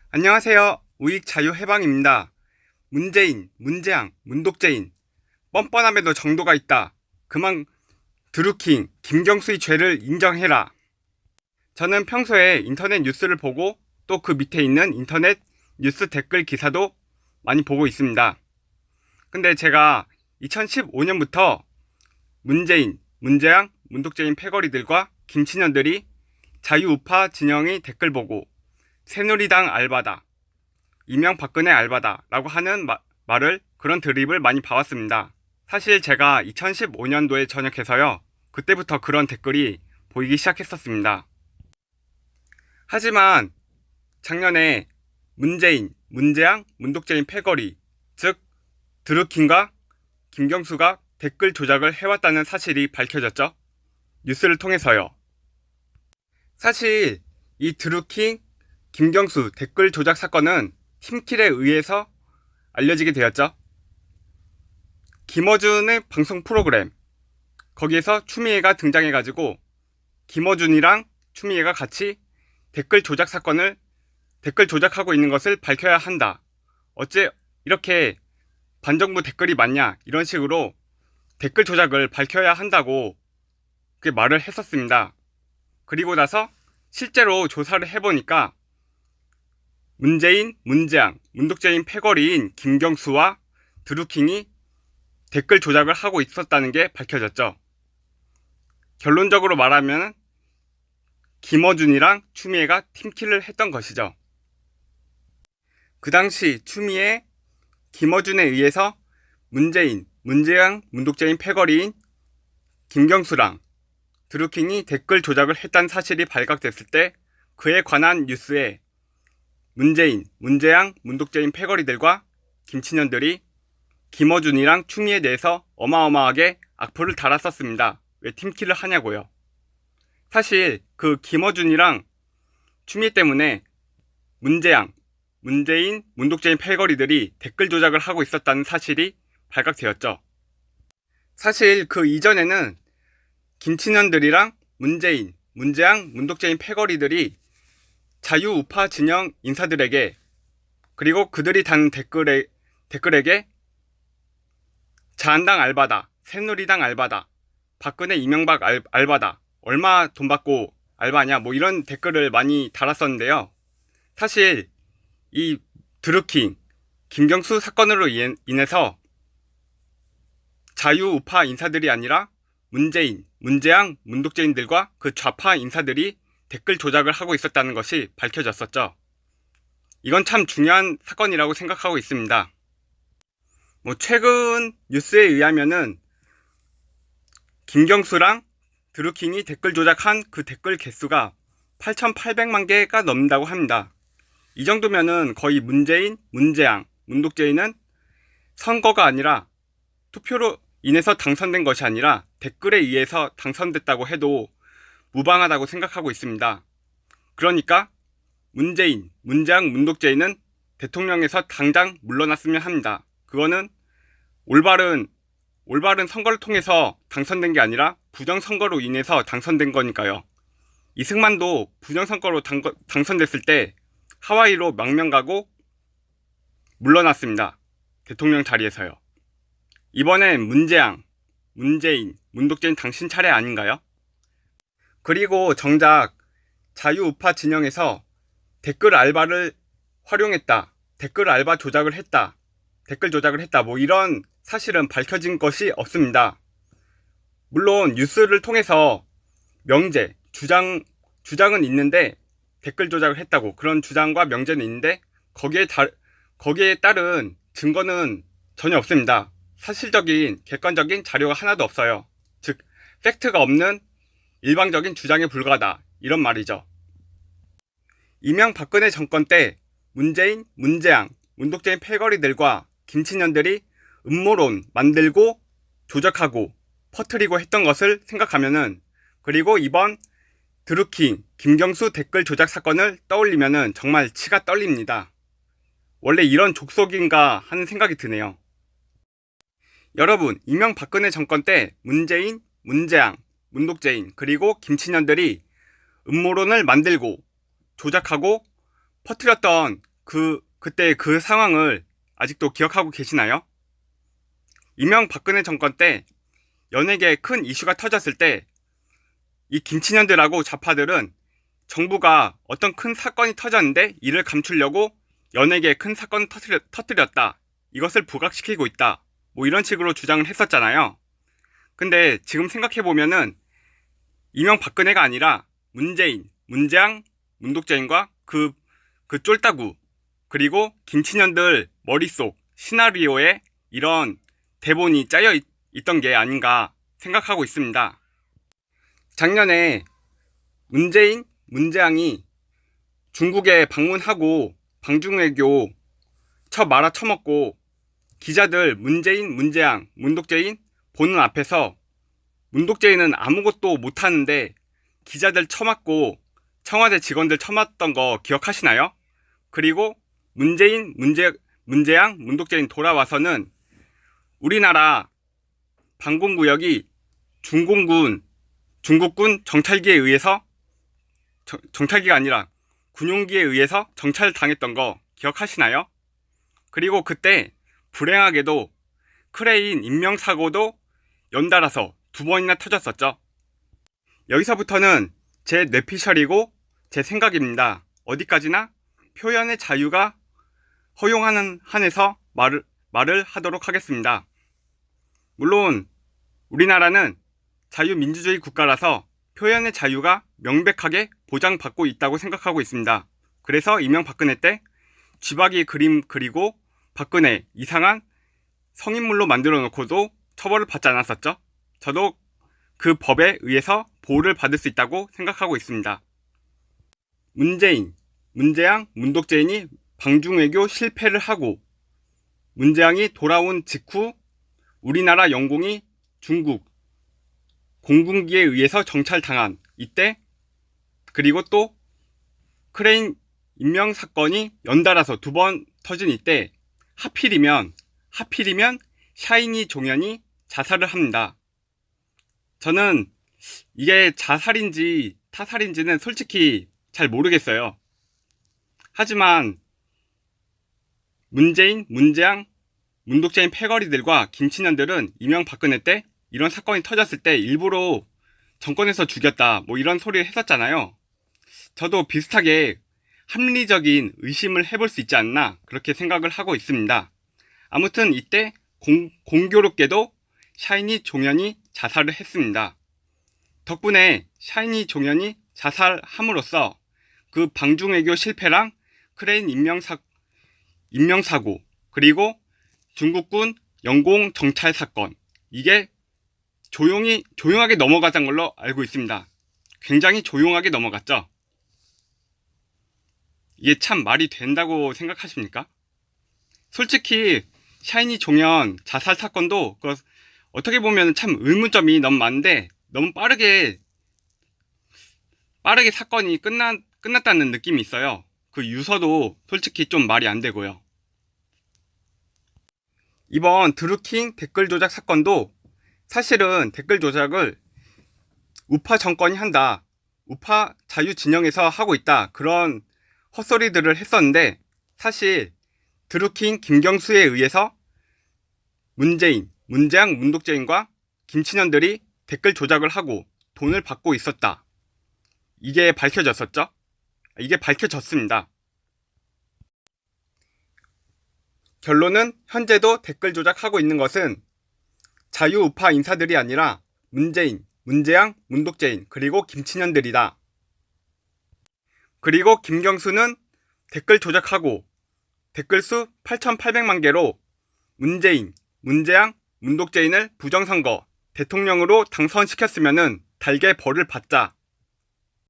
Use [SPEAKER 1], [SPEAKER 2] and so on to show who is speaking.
[SPEAKER 1] 안녕하세요. 우익자유해방입니다. 문재인, 문재양, 문독재인. 뻔뻔함에도 정도가 있다. 그만 드루킹, 김경수의 죄를 인정해라. 저는 평소에 인터넷 뉴스를 보고 또 그 밑에 있는 인터넷 뉴스 댓글 기사도 많이 보고 있습니다. 근데 제가 2015년부터 문재인, 문재양, 문독재인 패거리들과 김친년들이 자유우파 진영의 댓글 보고 새누리당 알바다, 이명박근혜 알바다 라고 하는 말을 그런 드립을 많이 봐왔습니다. 사실 제가 2015년도에 전역해서요, 그때부터 그런 댓글이 보이기 시작했었습니다. 하지만 작년에 문재인, 문재양, 문독재인 패거리, 즉 드루킹과 김경수가 댓글 조작을 해왔다는 사실이 밝혀졌죠. 뉴스를 통해서요. 사실 이 드루킹, 김경수 댓글 조작 사건은 팀킬에 의해서 알려지게 되었죠. 김어준의 방송 프로그램, 거기에서 추미애가 등장해가지고 김어준이랑 추미애가 같이 댓글 조작 사건을 댓글 조작하고 있는 것을 밝혀야 한다. 어째 이렇게 반정부 댓글이 많냐, 이런 식으로 댓글 조작을 밝혀야 한다고 그렇게 말을 했었습니다. 그리고 나서 실제로 조사를 해보니까 문재인, 문재양, 문독재인 패거리인 김경수와 드루킹이 댓글 조작을 하고 있었다는 게 밝혀졌죠. 결론적으로 말하면 김어준이랑 추미애가 팀킬을 했던 것이죠. 그 당시 추미애, 김어준에 의해서 문재인, 문재양, 문독재인 패거리인 김경수랑 드루킹이 댓글 조작을 했다는 사실이 발각됐을 때 그에 관한 뉴스에 문재인, 문재양, 문독재인 패거리들과 김친년들이 김어준이랑 추미애에 대해서 어마어마하게 악플을 달았었습니다. 왜 팀킬을 하냐고요. 사실 그 김어준이랑 추미애 때문에 문재양, 문재인, 문독재인 패거리들이 댓글 조작을 하고 있었다는 사실이 발각되었죠. 사실 그 이전에는 김친년들이랑 문재인, 문재양, 문독재인 패거리들이 자유우파 진영 인사들에게, 그리고 그들이 단 댓글에게 자한당 알바다, 새누리당 알바다, 박근혜 이명박 알바다, 얼마 돈 받고 알바냐, 뭐 이런 댓글을 많이 달았었는데요. 사실 이 드루킹, 김경수 사건으로 인해서 자유우파 인사들이 아니라 문재인, 문재양, 문독재인들과 그 좌파 인사들이 댓글 조작을 하고 있었다는 것이 밝혀졌었죠. 이건 참 중요한 사건이라고 생각하고 있습니다. 최근 뉴스에 의하면은 김경수랑 드루킹이 댓글 조작한 그 댓글 개수가 8,800만 개가 넘는다고 합니다. 이 정도면은 거의 문재인, 문재양, 문독재인은 선거가 아니라 투표로 인해서 당선된 것이 아니라 댓글에 의해서 당선됐다고 해도 무방하다고 생각하고 있습니다. 그러니까 문재인, 문재양, 문독재인은 대통령에서 당장 물러났으면 합니다. 그거는 올바른 선거를 통해서 당선된 게 아니라 부정선거로 인해서 당선된 거니까요. 이승만도 부정선거로 당선됐을 때 하와이로 망명 가고 물러났습니다. 대통령 자리에서요. 이번엔 문재양, 문재인, 문독재인 당신 차례 아닌가요? 그리고 정작 자유우파 진영에서 댓글 알바를 활용했다, 댓글 알바 조작을 했다, 댓글 조작을 했다, 뭐 이런 사실은 밝혀진 것이 없습니다. 물론 뉴스를 통해서 명제, 주장은 있는데 댓글 조작을 했다고, 그런 주장과 명제는 있는데 거기에 따른 증거는 전혀 없습니다. 사실적인, 객관적인 자료가 하나도 없어요. 즉, 팩트가 없는 일방적인 주장에 불과하다, 이런 말이죠. 이명박근혜 정권 때 문재인, 문재양, 문독재인 패거리들과 김친년들이 음모론 만들고 조작하고 퍼뜨리고 했던 것을 생각하면은, 그리고 이번 드루킹, 김경수 댓글 조작 사건을 떠올리면은 정말 치가 떨립니다. 원래 이런 족속인가 하는 생각이 드네요. 여러분, 이명박근혜 정권 때 문재인, 문재양, 문독재인, 그리고 김친년들이 음모론을 만들고 조작하고 퍼뜨렸던 그때 그 상황을 아직도 기억하고 계시나요? 이명박근혜 정권 때 연예계에 큰 이슈가 터졌을 때 이 김친년들하고 좌파들은 정부가 어떤 큰 사건이 터졌는데 이를 감추려고 연예계에 큰 사건을 터뜨렸다. 이것을 부각시키고 있다. 뭐 이런 식으로 주장을 했었잖아요. 근데 지금 생각해보면은 이명박근혜가 아니라 문재인, 문재양, 문독재인과 그 쫄따구 그리고 김친년들 머릿속 시나리오에 이런 대본이 짜여 있던 게 아닌가 생각하고 있습니다. 작년에 문재인, 문재양이 중국에 방문하고 방중외교 말아쳐먹고 기자들 문재인, 문재양, 문독재인 보는 앞에서 문독재인은 아무것도 못하는데 기자들 쳐맞고 청와대 직원들 쳐맞던 거 기억하시나요? 그리고 문재인, 문재양, 문독재인 돌아와서는 우리나라 방공구역이 중국군 정찰기에 의해서 정찰기가 아니라 군용기에 의해서 정찰당했던 거 기억하시나요? 그리고 그때 불행하게도 크레인 인명사고도 연달아서 2번이나 터졌었죠. 여기서부터는 제 뇌피셜이고 제 생각입니다. 어디까지나 표현의 자유가 허용하는 한에서 말을 하도록 하겠습니다. 물론 우리나라는 자유민주주의 국가라서 표현의 자유가 명백하게 보장받고 있다고 생각하고 있습니다. 그래서 이명박근혜 때 쥐박이 그림 그리고 박근혜 이상한 성인물로 만들어 놓고도 처벌을 받지 않았었죠. 저도 그 법에 의해서 보호를 받을 수 있다고 생각하고 있습니다. 문재인, 문재양, 문독재인이 방중외교 실패를 하고 문재양이 돌아온 직후 우리나라 영공이 중국 공군기에 의해서 정찰당한 이때 그리고 또 크레인 인명 사건이 연달아서 2번 터진 이때 하필이면 샤이니 종현이 자살을 합니다. 저는 이게 자살인지 타살인지는 솔직히 잘 모르겠어요. 하지만 문재인, 문재양, 문독재인 패거리들과 김친년들은 이명박근혜 때 이런 사건이 터졌을 때 일부러 정권에서 죽였다 뭐 이런 소리를 했었잖아요. 저도 비슷하게 합리적인 의심을 해볼 수 있지 않나 그렇게 생각을 하고 있습니다. 아무튼 이때 공교롭게도 샤이니 종현이 자살을 했습니다. 덕분에 샤이니 종현이 자살함으로써 그 방중외교 실패랑 크레인 인명사고 그리고 중국군 영공 정찰 사건 이게 조용하게 넘어갔던 걸로 알고 있습니다. 굉장히 조용하게 넘어갔죠. 이게 참 말이 된다고 생각하십니까? 솔직히 샤이니 종현 자살 사건도 어떻게 보면 참 의문점이 너무 많은데 너무 빠르게 사건이 끝났다는 느낌이 있어요. 그 유서도 솔직히 좀 말이 안 되고요. 이번 드루킹 댓글 조작 사건도 사실은 댓글 조작을 우파 정권이 한다, 우파 자유 진영에서 하고 있다 그런 헛소리들을 했었는데 사실 드루킹 김경수에 의해서 문재인, 문재양, 문독재인과 김친년들이 댓글 조작을 하고 돈을 받고 있었다. 이게 밝혀졌었죠? 이게 밝혀졌습니다. 결론은 현재도 댓글 조작하고 있는 것은 자유우파 인사들이 아니라 문재인, 문재양, 문독재인 그리고 김친년들이다. 그리고 김경수는 댓글 조작하고 댓글수 8,800만 개로 문재인, 문재양, 문독재인을 부정선거 대통령으로 당선시켰으면은 달게 벌을 받자